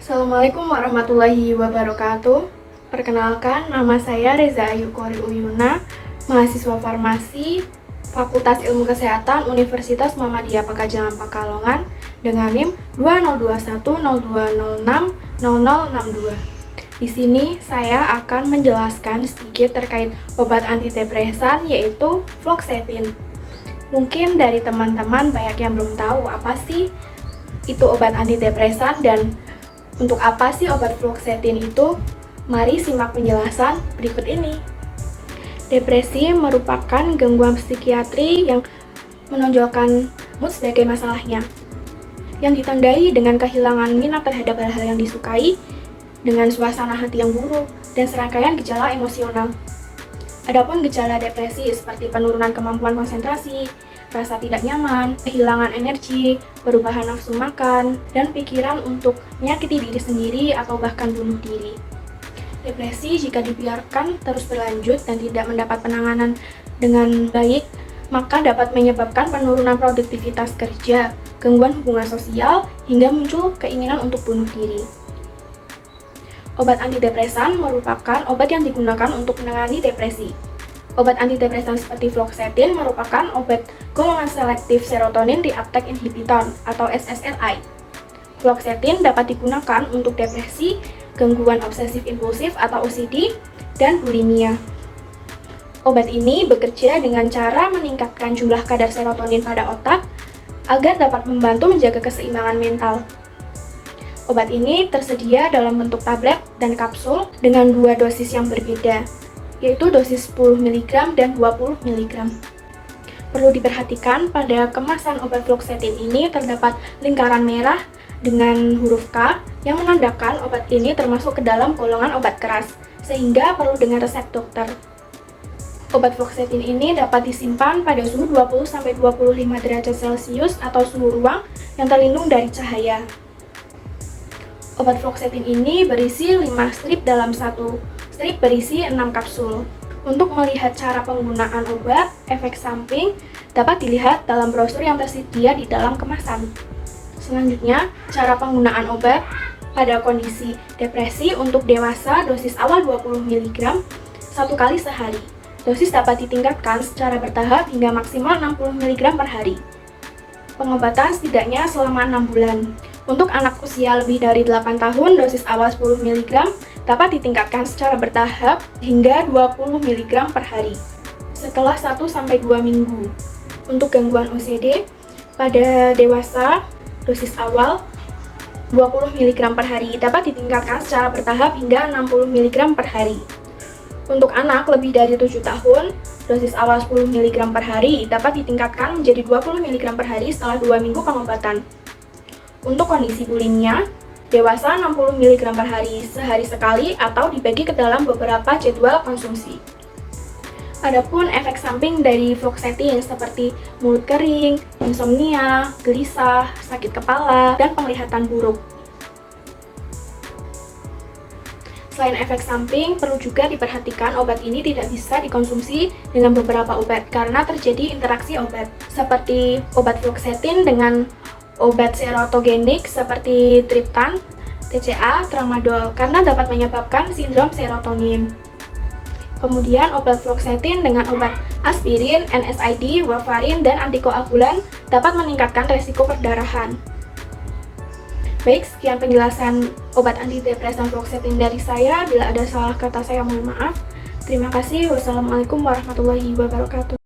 Assalamualaikum warahmatullahi wabarakatuh. Perkenalkan, nama saya Reza Ayu Kori Uyuna, mahasiswa farmasi Fakultas Ilmu Kesehatan Universitas Muhammadiyah Pakajangan Pekalongan dengan NIM 202102060062. Di sini saya akan menjelaskan sedikit terkait obat antidepresan yaitu fluoxetine. Mungkin dari teman-teman banyak yang belum tahu apa sih itu obat antidepresan dan untuk apa sih obat fluoxetine itu? Mari simak penjelasan berikut ini. Depresi merupakan gangguan psikiatri yang menonjolkan mood sebagai masalahnya, yang ditandai dengan kehilangan minat terhadap hal-hal yang disukai, dengan suasana hati yang buruk, dan serangkaian gejala emosional. Adapun gejala depresi seperti penurunan kemampuan konsentrasi, rasa tidak nyaman, kehilangan energi, perubahan nafsu makan, dan pikiran untuk menyakiti diri sendiri atau bahkan bunuh diri. Depresi jika dibiarkan terus berlanjut dan tidak mendapat penanganan dengan baik, maka dapat menyebabkan penurunan produktivitas kerja, gangguan hubungan sosial, hingga muncul keinginan untuk bunuh diri. Obat antidepresan merupakan obat yang digunakan untuk menangani depresi. Obat antidepresan seperti fluoxetine merupakan obat golongan selektif serotonin reuptake inhibitor atau SSRI. Fluoxetine dapat digunakan untuk depresi, gangguan obsesif impulsif atau OCD, dan bulimia. Obat ini bekerja dengan cara meningkatkan jumlah kadar serotonin pada otak agar dapat membantu menjaga keseimbangan mental. Obat ini tersedia dalam bentuk tablet dan kapsul dengan dua dosis yang berbeda, yaitu dosis 10 mg dan 20 mg. Perlu diperhatikan pada kemasan obat fluoxetine ini terdapat lingkaran merah dengan huruf K yang menandakan obat ini termasuk ke dalam golongan obat keras, sehingga perlu dengan resep dokter. Obat fluoxetine ini dapat disimpan pada suhu 20-25 derajat Celcius atau suhu ruang yang terlindung dari cahaya. Obat fluoxetine ini berisi 5 strip dalam satu strip berisi 6 kapsul. Untuk melihat cara penggunaan obat, efek samping dapat dilihat dalam brosur yang tersedia di dalam kemasan. Selanjutnya, cara penggunaan obat pada kondisi depresi untuk dewasa dosis awal 20 mg 1 kali sehari. Dosis dapat ditingkatkan secara bertahap hingga maksimal 60 mg per hari. Pengobatan setidaknya selama 6 bulan. Untuk anak usia lebih dari 8 tahun, dosis awal 10 mg dapat ditingkatkan secara bertahap hingga 20 mg per hari setelah 1-2 minggu. Untuk gangguan OCD, pada dewasa, dosis awal 20 mg per hari dapat ditingkatkan secara bertahap hingga 60 mg per hari. Untuk anak lebih dari 7 tahun, dosis awal 10 mg per hari dapat ditingkatkan menjadi 20 mg per hari setelah 2 minggu pengobatan. Untuk kondisi bulimia, dewasa 60 mg per hari sehari sekali atau dibagi ke dalam beberapa jadwal konsumsi. Adapun efek samping dari fluoxetine seperti mulut kering, insomnia, gelisah, sakit kepala, dan penglihatan buruk. Selain efek samping, perlu juga diperhatikan obat ini tidak bisa dikonsumsi dengan beberapa obat karena terjadi interaksi obat, seperti obat fluoxetine dengan obat serotogenik seperti triptan, TCA, tramadol karena dapat menyebabkan sindrom serotonin. Kemudian obat fluoxetine dengan obat aspirin, NSAID, warfarin, dan antikoagulan dapat meningkatkan resiko perdarahan. Baik, sekian penjelasan obat antidepresan fluoxetine dari saya. Bila ada salah kata saya mohon maaf. Terima kasih. Wassalamualaikum warahmatullahi wabarakatuh.